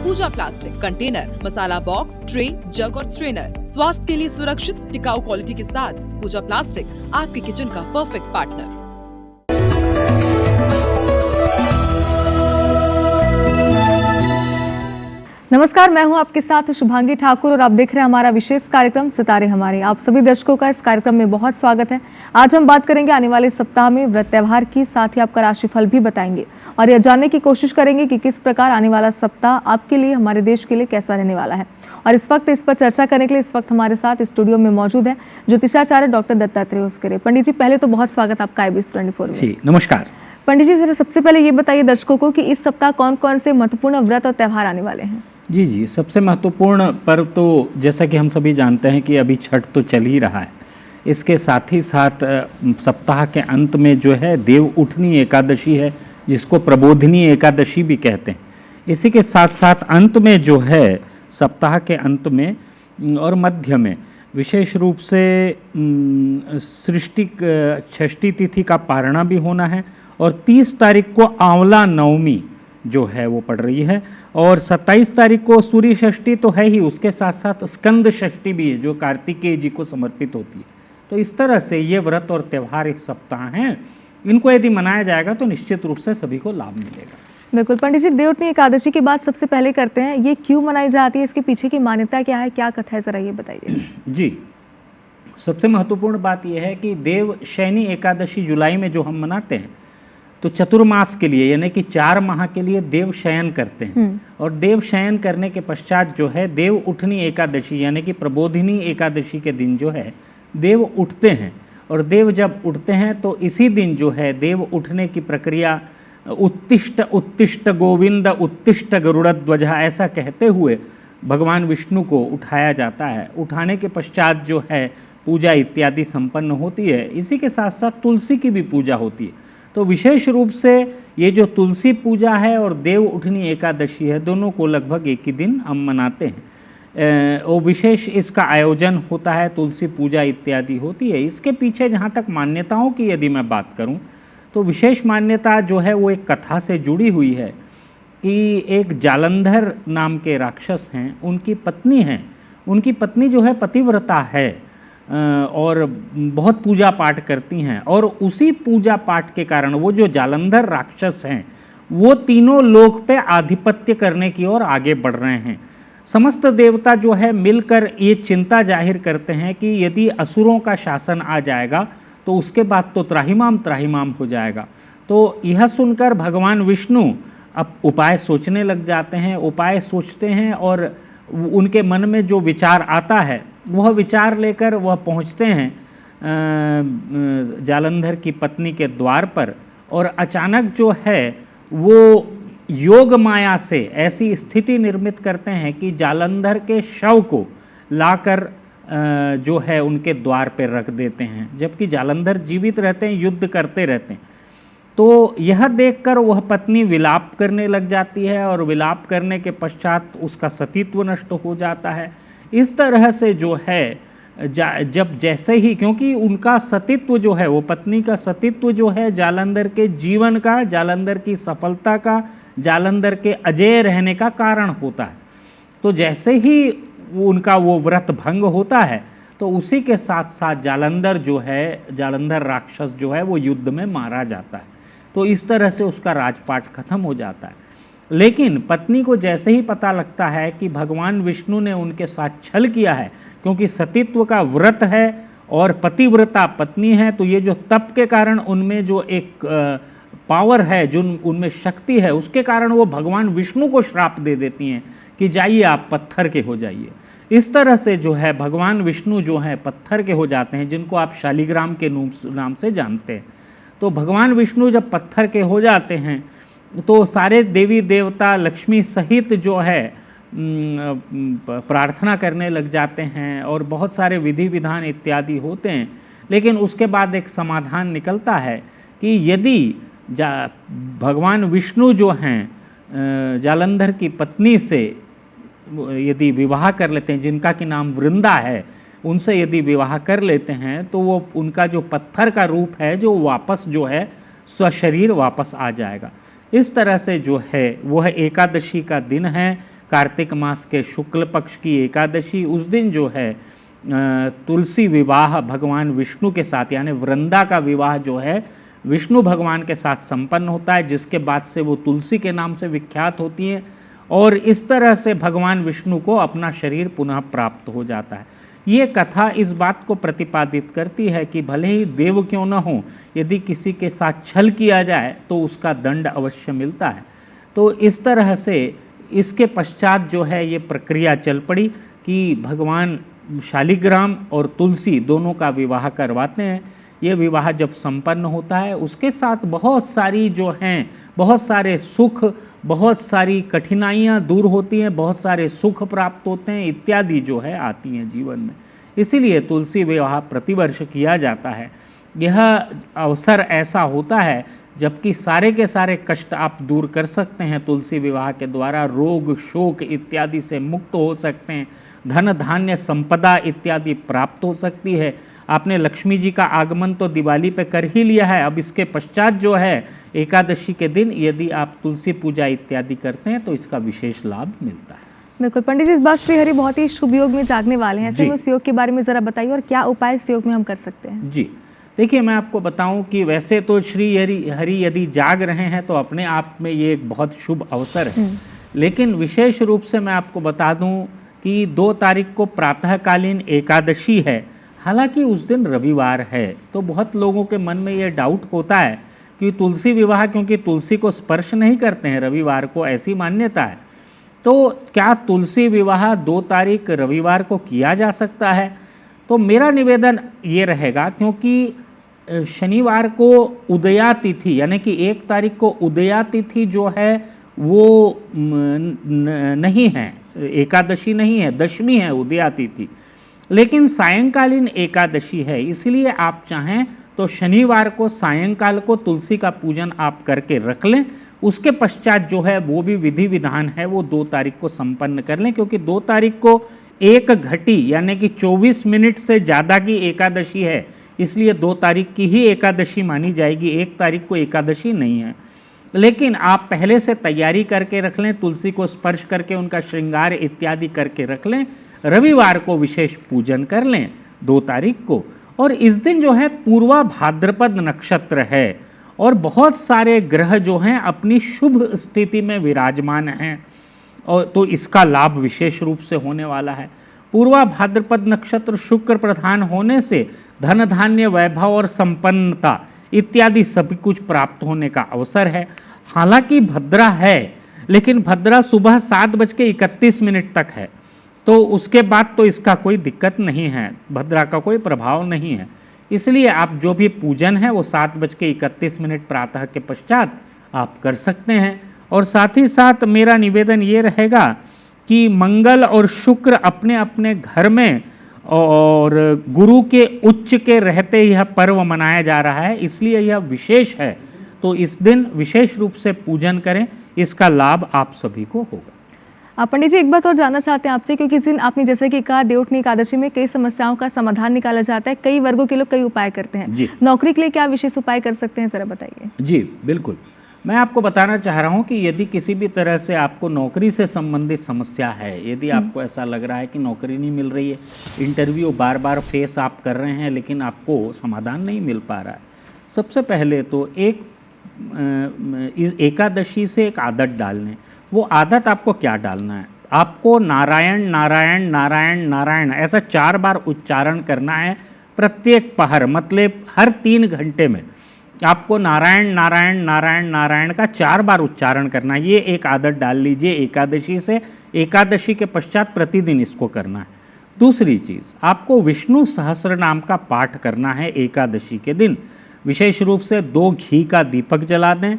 पूजा plastic container, मसाला box, tray, जग और strainer. स्वास्थ्य के लिए सुरक्षित टिकाऊ क्वालिटी के साथ पूजा प्लास्टिक आपके किचन का परफेक्ट पार्टनर। नमस्कार, मैं हूं आपके साथ शुभांगी ठाकुर और आप देख रहे हैं हमारा विशेष कार्यक्रम सितारे हमारे। आप सभी दर्शकों का इस कार्यक्रम में बहुत स्वागत है। आज हम बात करेंगे आने वाले सप्ताह में व्रत त्योहार की, साथ ही आपका राशिफल भी बताएंगे और यह जानने की कोशिश करेंगे कि किस प्रकार आने वाला सप्ताह आपके लिए, हमारे देश के लिए कैसा रहने वाला है। और इस वक्त इस पर चर्चा करने के लिए इस वक्त हमारे साथ स्टूडियो में मौजूद है ज्योतिषाचार्य डॉक्टर दत्तात्रेय उसकेरे। पंडित जी, पहले तो बहुत स्वागत आपका IBS 24 में। जी नमस्कार। पंडित जी, जरा सबसे पहले ये बताइए दर्शकों को कि इस सप्ताह कौन कौन से महत्वपूर्ण व्रत और त्योहार आने वाले हैं। जी, सबसे महत्वपूर्ण पर्व तो जैसा कि हम सभी जानते हैं कि अभी छठ तो चल ही रहा है। इसके साथ ही साथ सप्ताह के अंत में जो है देव उठनी एकादशी है, जिसको प्रबोधिनी एकादशी भी कहते हैं। इसी के साथ साथ अंत में जो है सप्ताह के अंत में और मध्य में विशेष रूप से सृष्टि षष्ठी तिथि का पारणा भी होना है और 30 तारीख को आंवला नवमी जो है वो पड़ रही है और 27 तारीख को सूर्य षष्ठी तो है ही, उसके साथ साथ स्कंद षष्ठी भी है जो कार्तिकेय जी को समर्पित होती है। तो इस तरह से ये व्रत और त्यौहार इस सप्ताह हैं। इनको यदि मनाया जाएगा तो निश्चित रूप से सभी को लाभ मिलेगा। बिल्कुल पंडित जी, देवउठनी एकादशी की बात सबसे पहले करते हैं। ये क्यों मनाई जाती है, इसके पीछे की मान्यता क्या है, क्या कथा है, जरा ये बताइए। जी, सबसे महत्वपूर्ण बात यह है कि देव शयनी एकादशी जुलाई में जो हम मनाते हैं तो चतुर्मास के लिए यानी कि 4 माह के लिए देव शयन करते हैं और देव शयन करने के पश्चात जो है देव उठनी एकादशी यानी कि प्रबोधिनी एकादशी के दिन जो है देव उठते हैं। और देव जब उठते हैं तो इसी दिन जो है देव उठने की प्रक्रिया उत्तिष्ठ उत्तिष्ठ गोविंद उत्तिष्ठ गरुड़ध्वजा ऐसा कहते हुए भगवान विष्णु को उठाया जाता है। उठाने के पश्चात जो है पूजा इत्यादि संपन्न होती है। इसी के साथ साथ तुलसी की भी पूजा होती है। तो विशेष रूप से ये जो तुलसी पूजा है और देव उठनी एकादशी है, दोनों को लगभग एक ही दिन हम मनाते हैं। वो विशेष इसका आयोजन होता है, तुलसी पूजा इत्यादि होती है। इसके पीछे जहाँ तक मान्यताओं की यदि मैं बात करूँ तो विशेष मान्यता जो है वो एक कथा से जुड़ी हुई है कि एक जालंधर नाम के राक्षस हैं, उनकी पत्नी हैं। उनकी पत्नी जो है पतिव्रता है और बहुत पूजा पाठ करती हैं और उसी पूजा पाठ के कारण वो जो जालंधर राक्षस हैं वो तीनों लोक पे आधिपत्य करने की ओर आगे बढ़ रहे हैं। समस्त देवता जो है मिलकर ये चिंता जाहिर करते हैं कि यदि असुरों का शासन आ जाएगा तो उसके बाद तो त्राहिमाम त्राहिमाम हो जाएगा। तो यह सुनकर भगवान विष्णु अब उपाय सोचने लग जाते हैं। उपाय सोचते हैं और उनके मन में जो विचार आता है वह विचार लेकर वह पहुंचते हैं जालंधर की पत्नी के द्वार पर और अचानक जो है वो योग माया से ऐसी स्थिति निर्मित करते हैं कि जालंधर के शव को लाकर जो है उनके द्वार पर रख देते हैं, जबकि जालंधर जीवित रहते हैं, युद्ध करते रहते हैं। तो यह देखकर वह पत्नी विलाप करने लग जाती है और विलाप करने के पश्चात उसका सतीत्व नष्ट हो जाता है। इस तरह से जो है जब जैसे ही, क्योंकि उनका सतीत्व जो है वो पत्नी का सतीत्व जो है जालंधर के जीवन का, जालंधर की सफलता का, जालंधर के अजेय रहने का कारण होता है। तो जैसे ही उनका वो व्रत भंग होता है तो उसी के साथ साथ जालंधर जो है, जालंधर राक्षस जो है वो युद्ध में मारा जाता है। तो इस तरह से उसका राजपाट खत्म हो जाता है। लेकिन पत्नी को जैसे ही पता लगता है कि भगवान विष्णु ने उनके साथ छल किया है, क्योंकि सतीत्व का व्रत है और पतिव्रता पत्नी है, तो ये जो तप के कारण उनमें जो एक पावर है, जो उनमें शक्ति है, उसके कारण वो भगवान विष्णु को श्राप दे देती हैं कि जाइए आप पत्थर के हो जाइए। इस तरह से जो है भगवान विष्णु जो हैं पत्थर के हो जाते हैं, जिनको आप शालिग्राम के नाम से जानते हैं। तो भगवान विष्णु जब पत्थर के हो जाते हैं तो सारे देवी देवता लक्ष्मी सहित जो है प्रार्थना करने लग जाते हैं और बहुत सारे विधि विधान इत्यादि होते हैं। लेकिन उसके बाद एक समाधान निकलता है कि यदि भगवान विष्णु जो हैं जालंधर की पत्नी से यदि विवाह कर लेते हैं, जिनका कि नाम वृंदा है, उनसे यदि विवाह कर लेते हैं तो वो उनका जो पत्थर का रूप है जो वापस जो है स्वशरीर वापस आ जाएगा। इस तरह से जो है वह एकादशी का दिन है। कार्तिक मास के शुक्ल पक्ष की एकादशी, उस दिन जो है तुलसी विवाह भगवान विष्णु के साथ, यानी वृंदा का विवाह जो है विष्णु भगवान के साथ संपन्न होता है, जिसके बाद से वो तुलसी के नाम से विख्यात होती हैं और इस तरह से भगवान विष्णु को अपना शरीर पुनः प्राप्त हो जाता है। ये कथा इस बात को प्रतिपादित करती है कि भले ही देव क्यों न हो, यदि किसी के साथ छल किया जाए तो उसका दंड अवश्य मिलता है। तो इस तरह से इसके पश्चात जो है ये प्रक्रिया चल पड़ी कि भगवान शालिग्राम और तुलसी दोनों का विवाह करवाते हैं। ये विवाह जब संपन्न होता है उसके साथ बहुत सारी जो हैं, बहुत सारे सुख, बहुत सारी कठिनाइयाँ दूर होती हैं, बहुत सारे सुख प्राप्त होते हैं इत्यादि जो है आती हैं जीवन में। इसीलिए तुलसी विवाह प्रतिवर्ष किया जाता है। यह अवसर ऐसा होता है जबकि सारे के सारे कष्ट आप दूर कर सकते हैं तुलसी विवाह के द्वारा, रोग शोक इत्यादि से मुक्त हो सकते हैं, धन धान्य संपदा इत्यादि प्राप्त हो सकती है। आपने लक्ष्मी जी का आगमन तो दिवाली पे कर ही लिया है, अब इसके पश्चात जो है एकादशी के दिन यदि आप तुलसी पूजा इत्यादि करते हैं तो इसका विशेष लाभ मिलता है। बिल्कुल पंडित जी, इस बार श्रीहरि बहुत ही शुभ योग में जागने वाले हैं, ऐसे में उस योग के बारे में ज़रा बताइए और क्या उपाय इस योग में हम कर सकते हैं। जी देखिए, मैं आपको बताऊं कि वैसे तो श्री हरि यदि जाग रहे हैं तो अपने आप में ये एक बहुत शुभ अवसर है, लेकिन विशेष रूप से मैं आपको बता दूं कि 2 तारीख को प्रातःकालीन एकादशी है। हालांकि उस दिन रविवार है, तो बहुत लोगों के मन में ये डाउट होता है कि तुलसी विवाह, क्योंकि तुलसी को स्पर्श नहीं करते हैं रविवार को, ऐसी मान्यता है, तो क्या तुलसी विवाह 2 तारीख रविवार को किया जा सकता है? तो मेरा निवेदन ये रहेगा, क्योंकि शनिवार को उदया तिथि यानी कि 1 तारीख को उदया तिथि जो है वो नहीं है, एकादशी नहीं है, दशमी है उदया तिथि, लेकिन सायंकालीन एकादशी है। इसलिए आप चाहें तो शनिवार को सायंकाल को तुलसी का पूजन आप करके रख लें, उसके पश्चात जो है वो भी विधि विधान है वो 2 तारीख को संपन्न कर लें, क्योंकि 2 तारीख को 1 घटी यानी कि 24 मिनट से ज़्यादा की एकादशी है, इसलिए 2 तारीख की ही एकादशी मानी जाएगी, 1 तारीख को एकादशी नहीं है। लेकिन आप पहले से तैयारी करके रख लें, तुलसी को स्पर्श करके उनका श्रृंगार इत्यादि करके रख लें, रविवार को विशेष पूजन कर लें 2 तारीख को। और इस दिन जो है पूर्वा भाद्रपद नक्षत्र है और बहुत सारे ग्रह जो हैं अपनी शुभ स्थिति में विराजमान हैं, और तो इसका लाभ विशेष रूप से होने वाला है। पूर्वा भाद्रपद नक्षत्र शुक्र प्रधान होने से धन धान्य वैभव और संपन्नता इत्यादि सभी कुछ प्राप्त होने का अवसर है। हालांकि भद्रा है, लेकिन भद्रा सुबह 7:31 तक है, तो उसके बाद तो इसका कोई दिक्कत नहीं है, भद्रा का कोई प्रभाव नहीं है। इसलिए आप जो भी पूजन है वो 7:31 प्रातः के पश्चात आप कर सकते हैं। और साथ ही साथ मेरा निवेदन ये रहेगा कि मंगल और शुक्र अपने अपने घर में और गुरु के उच्च के रहते यह पर्व मनाया जा रहा है, इसलिए यह विशेष है। तो इस दिन विशेष रूप से पूजन करें, इसका लाभ आप सभी को होगा। पंडित जी, एक बात और जानना चाहते हैं आपसे, क्योंकि इस दिन आपने जैसे कि कहा देवउठनी एकादशी में कई समस्याओं का समाधान निकाला जाता है, कई वर्गों के लोग कई उपाय करते हैं, नौकरी के लिए क्या विशेष उपाय कर सकते हैं, जरा बताइए। जी बिल्कुल, मैं आपको बताना चाह रहा हूँ कि यदि किसी भी तरह से आपको नौकरी से संबंधित समस्या है, यदि आपको ऐसा लग रहा है कि नौकरी नहीं मिल रही है, इंटरव्यू बार बार फेस आप कर रहे हैं लेकिन आपको समाधान नहीं मिल पा रहा है, सबसे पहले तो इस एकादशी से एक आदत डालने। वो आदत आपको क्या डालना है? आपको नारायण नारायण नारायण नारायण ऐसा 4 बार उच्चारण करना है प्रत्येक पहर, मतलब हर 3 घंटे में आपको नारायण नारायण नारायण नारायण का 4 बार उच्चारण करना है। ये एक आदत डाल लीजिए एकादशी से, एकादशी के पश्चात प्रतिदिन इसको करना है। दूसरी चीज़, आपको विष्णु सहस्र नाम का पाठ करना है एकादशी के दिन। विशेष रूप से 2 घी का दीपक जला दें।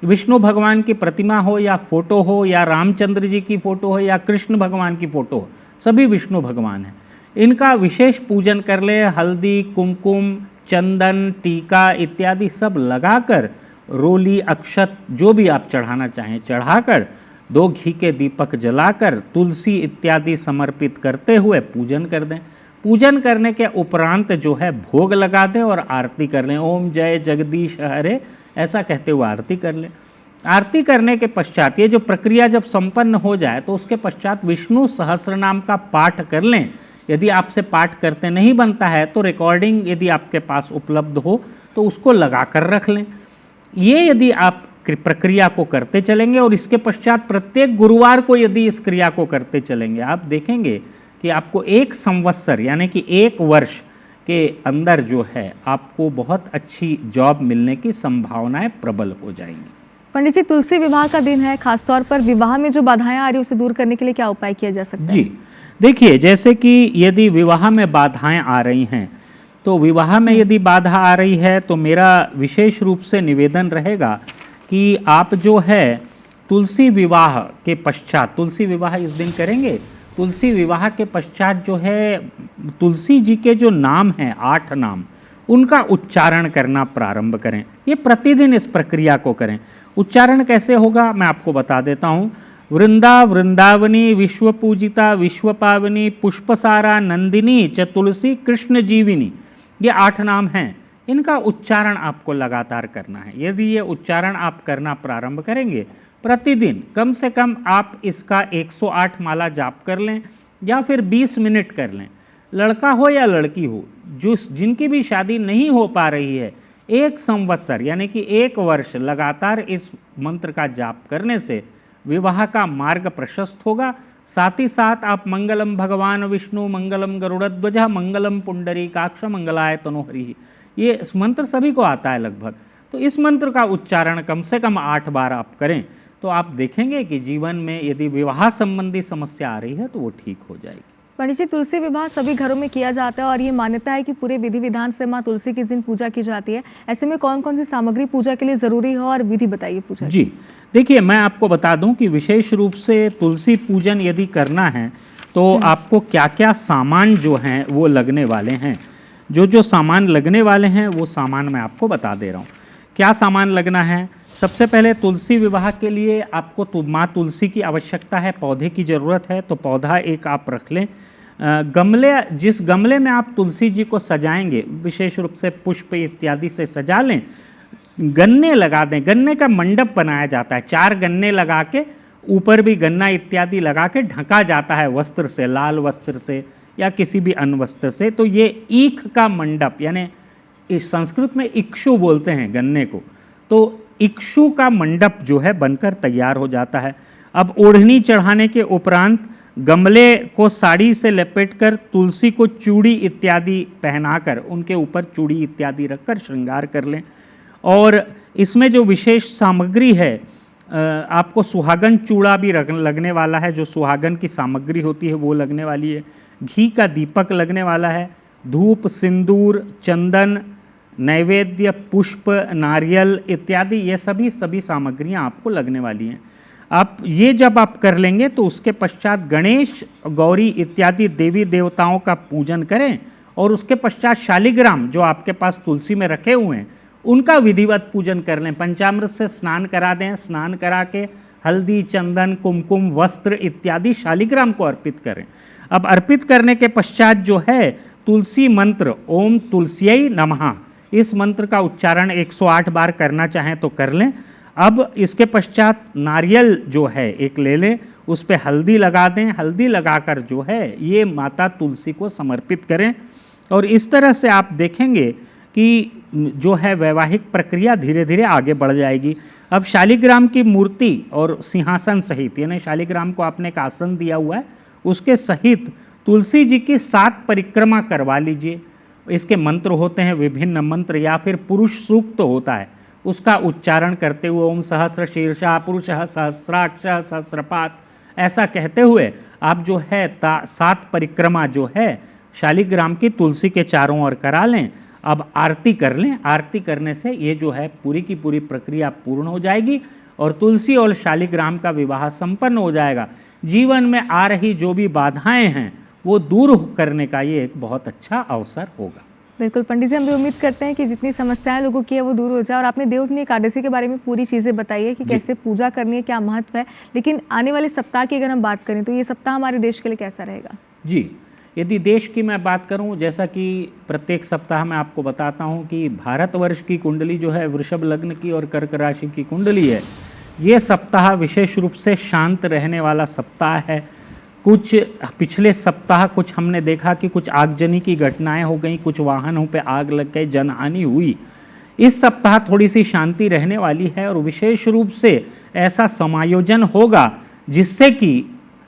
विष्णु भगवान की प्रतिमा हो या फोटो हो या रामचंद्र जी की फोटो हो या कृष्ण भगवान की फोटो हो, सभी विष्णु भगवान हैं, इनका विशेष पूजन कर ले। हल्दी कुमकुम चंदन टीका इत्यादि सब लगाकर, रोली अक्षत जो भी आप चढ़ाना चाहें चढ़ाकर, 2 घी के दीपक जलाकर तुलसी इत्यादि समर्पित करते हुए पूजन कर दें। पूजन करने के उपरांत जो है भोग लगा दें और आरती कर लें। ओम जय जगदीश हरे ऐसा कहते हुए आरती कर लें। आरती करने के पश्चात ये जो प्रक्रिया जब संपन्न हो जाए तो उसके पश्चात विष्णु सहस्रनाम का पाठ कर लें। यदि आपसे पाठ करते नहीं बनता है तो रिकॉर्डिंग यदि आपके पास उपलब्ध हो तो उसको लगा कर रख लें। ये यदि आप प्रक्रिया को करते चलेंगे और इसके पश्चात प्रत्येक गुरुवार को यदि इस क्रिया को करते चलेंगे, आप देखेंगे कि आपको 1 संवत्सर यानी कि 1 वर्ष के अंदर जो है आपको बहुत अच्छी जॉब मिलने की संभावनाएं प्रबल हो जाएंगी। पंडित जी, तुलसी विवाह का दिन है, खासतौर पर विवाह में जो बाधाएं आ रही है उसे दूर करने के लिए क्या उपाय किया जा सकता है? जी देखिए, जैसे कि यदि विवाह में बाधाएं आ रही हैं तो विवाह में यदि बाधा आ रही है तो मेरा विशेष रूप से निवेदन रहेगा कि आप जो है तुलसी विवाह के पश्चात, तुलसी विवाह इस दिन करेंगे, तुलसी विवाह के पश्चात जो है तुलसी जी के जो नाम हैं 8 नाम, उनका उच्चारण करना प्रारंभ करें। ये प्रतिदिन इस प्रक्रिया को करें। उच्चारण कैसे होगा मैं आपको बता देता हूँ। वृंदा वृंदावनी विश्व पूजिता विश्व पावनी पुष्पसारा नंदिनी च तुलसी कृष्ण जीविनी, ये 8 नाम हैं। इनका उच्चारण आपको लगातार करना है। यदि ये उच्चारण आप करना प्रारंभ करेंगे प्रतिदिन, कम से कम आप इसका 108 माला जाप कर लें या फिर 20 मिनट कर लें। लड़का हो या लड़की हो, जिनकी भी शादी नहीं हो पा रही है, 1 संवत्सर यानी कि 1 वर्ष लगातार इस मंत्र का जाप करने से विवाह का मार्ग प्रशस्त होगा। साथ ही साथ आप मंगलम भगवान विष्णु मंगलम गरुड़ध्वज मंगलम पुंडरीकाक्ष मंगलाय तनोहरि, ये इस मंत्र सभी को आता है लगभग, तो इस मंत्र का उच्चारण कम से कम 8 बार आप करें तो आप देखेंगे कि जीवन में यदि विवाह संबंधी समस्या आ रही है तो वो ठीक हो जाएगी। पंडित जी, तुलसी विवाह सभी घरों में किया जाता है और ये मान्यता है कि पूरे विधि विधान से माँ तुलसी की दिन पूजा की जाती है। ऐसे में कौन कौन सी सामग्री पूजा के लिए जरूरी है और विधि बताइए पूजा जी देखिए, मैं आपको बता दूं कि विशेष रूप से तुलसी पूजन यदि करना है तो आपको क्या क्या सामान जो हैं वो लगने वाले हैं। जो सामान लगने वाले हैं वो सामान मैं आपको बता दे रहा हूँ। क्या सामान लगना है? सबसे पहले तुलसी विवाह के लिए आपको माँ तुलसी की आवश्यकता है, पौधे की ज़रूरत है, तो पौधा एक आप रख लें। गमले, जिस गमले में आप तुलसी जी को सजाएंगे विशेष रूप से पुष्प इत्यादि से सजा लें। गन्ने लगा दें, गन्ने का मंडप बनाया जाता है, 4 गन्ने लगा के ऊपर भी गन्ना इत्यादि लगा के ढका जाता है वस्त्र से, लाल वस्त्र से या किसी भी अन्य वस्त्र से। तो ये ईख का मंडप, यानी इस संस्कृत में इक्षु बोलते हैं गन्ने को, तो इक्षु का मंडप जो है बनकर तैयार हो जाता है। अब ओढ़नी चढ़ाने के उपरांत गमले को साड़ी से लपेटकर तुलसी को चूड़ी इत्यादि पहनाकर उनके ऊपर चूड़ी इत्यादि रखकर श्रृंगार कर लें। और इसमें जो विशेष सामग्री है, आपको सुहागन चूड़ा भी लगने वाला है, जो सुहागन की सामग्री होती है वो लगने वाली है। घी का दीपक लगने वाला है, धूप, सिंदूर, चंदन, नैवेद्य, पुष्प, नारियल इत्यादि, ये सभी सामग्रियां आपको लगने वाली हैं। आप ये जब आप कर लेंगे तो उसके पश्चात गणेश, गौरी इत्यादि देवी देवताओं का पूजन करें और उसके पश्चात शालिग्राम जो आपके पास तुलसी में रखे हुए हैं उनका विधिवत पूजन कर लें। पंचामृत से स्नान करा दें, स्नान करा के हल्दी, चंदन, कुमकुम, वस्त्र इत्यादि शालिग्राम को अर्पित करें। अब अर्पित करने के पश्चात जो है तुलसी मंत्र ओम तुलस्यै नमः, इस मंत्र का उच्चारण 108 बार करना चाहें तो कर लें। अब इसके पश्चात नारियल जो है एक ले लें, उस पर हल्दी लगा दें, हल्दी लगाकर जो है ये माता तुलसी को समर्पित करें। और इस तरह से आप देखेंगे कि जो है वैवाहिक प्रक्रिया धीरे धीरे आगे बढ़ जाएगी। अब शालिग्राम की मूर्ति और सिंहासन सहित, यानी शालिग्राम को आपने एक आसन दिया हुआ है, उसके सहित तुलसी जी की 7 परिक्रमा करवा लीजिए। इसके मंत्र होते हैं विभिन्न मंत्र, या फिर पुरुष सूक्त होता है, उसका उच्चारण करते हुए ओम सहस्र शीर्षा पुरुषः सहस्राक्ष सहस्रपात ऐसा कहते हुए आप जो है 7 परिक्रमा जो है शालिग्राम की तुलसी के चारों ओर करा लें। अब आरती कर लें। आरती करने से ये जो है पूरी की पूरी प्रक्रिया पूर्ण हो जाएगी और तुलसी और शालिग्राम का विवाह संपन्न हो जाएगा। जीवन में आ रही जो भी बाधाएं हैं वो दूर करने का ये एक बहुत अच्छा अवसर होगा। बिल्कुल पंडित जी, हम भी उम्मीद करते हैं कि जितनी समस्याएं लोगों की है वो दूर हो जाए। और आपने देवउठनी एकादशी के बारे में पूरी चीज़ें बताई है कि कैसे पूजा करनी है, क्या महत्व है। लेकिन आने वाले सप्ताह की अगर हम बात करें तो ये सप्ताह हमारे देश के लिए कैसा रहेगा? जी, यदि देश की मैं बात करूं, जैसा कि प्रत्येक सप्ताह में आपको बताता हूं कि भारतवर्ष की कुंडली जो है वृषभ लग्न की और कर्क राशि की कुंडली है। ये सप्ताह विशेष रूप से शांत रहने वाला सप्ताह है। कुछ पिछले सप्ताह कुछ हमने देखा कि कुछ आगजनी की घटनाएं हो गई, कुछ वाहनों पे आग लग गई, जनहानि हुई। इस सप्ताह थोड़ी सी शांति रहने वाली है और विशेष रूप से ऐसा समायोजन होगा जिससे कि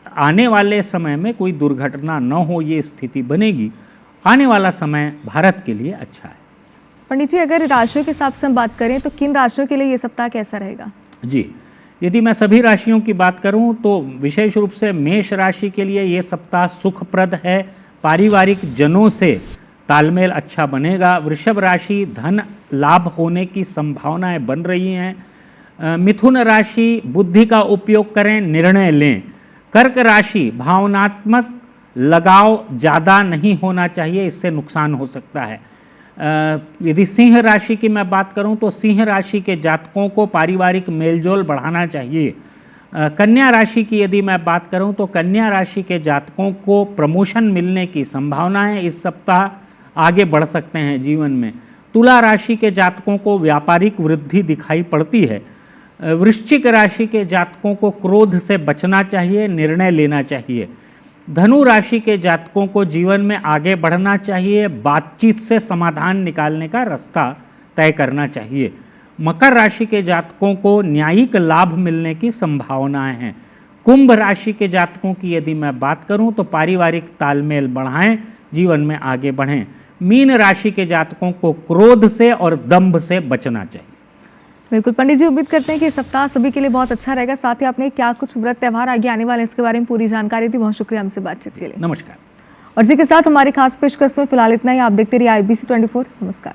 आने वाले समय में कोई दुर्घटना न हो, ये स्थिति बनेगी। आने वाला समय भारत के लिए अच्छा है। पंडित जी, अगर राशियों के हिसाब से हम बात करें तो किन राशियों के लिए ये सप्ताह कैसा रहेगा? जी, यदि मैं सभी राशियों की बात करूं तो विशेष रूप से मेष राशि के लिए ये सप्ताह सुखप्रद है। पारिवारिक जनों से तालमेल अच्छा बनेगा। वृषभ राशि धन लाभ होने की संभावनाएं बन रही हैं। मिथुन राशि बुद्धि का उपयोग करें, निर्णय लें। कर्क राशि भावनात्मक लगाव ज़्यादा नहीं होना चाहिए, इससे नुकसान हो सकता है। यदि सिंह राशि की मैं बात करूं तो सिंह राशि के जातकों को पारिवारिक मेलजोल बढ़ाना चाहिए। कन्या राशि की यदि मैं बात करूं तो कन्या राशि के जातकों को प्रमोशन मिलने की संभावना है, इस सप्ताह आगे बढ़ सकते हैं जीवन में। तुला राशि के जातकों को व्यापारिक वृद्धि दिखाई पड़ती है। वृश्चिक राशि के जातकों को क्रोध से बचना चाहिए, निर्णय लेना चाहिए। धनु राशि के जातकों को जीवन में आगे बढ़ना चाहिए, बातचीत से समाधान निकालने का रास्ता तय करना चाहिए। मकर राशि के जातकों को न्यायिक लाभ मिलने की संभावनाएं हैं। कुंभ राशि के जातकों की यदि मैं बात करूं तो पारिवारिक तालमेल बढ़ाएं, जीवन में आगे बढ़ें। मीन राशि के जातकों को क्रोध से और दंभ से बचना चाहिए। बिल्कुल पंडित जी, उम्मीद करते हैं कि सप्ताह सभी के लिए बहुत अच्छा रहेगा। साथ ही आपने क्या कुछ व्रत त्यौहार आगे आने वाले हैं इसके बारे में पूरी जानकारी दी। बहुत शुक्रिया हमसे बातचीत के लिए। नमस्कार। और इसी के साथ हमारी खास पेशकश में फिलहाल इतना ही। आप देखते रहिए IBC 24। नमस्कार।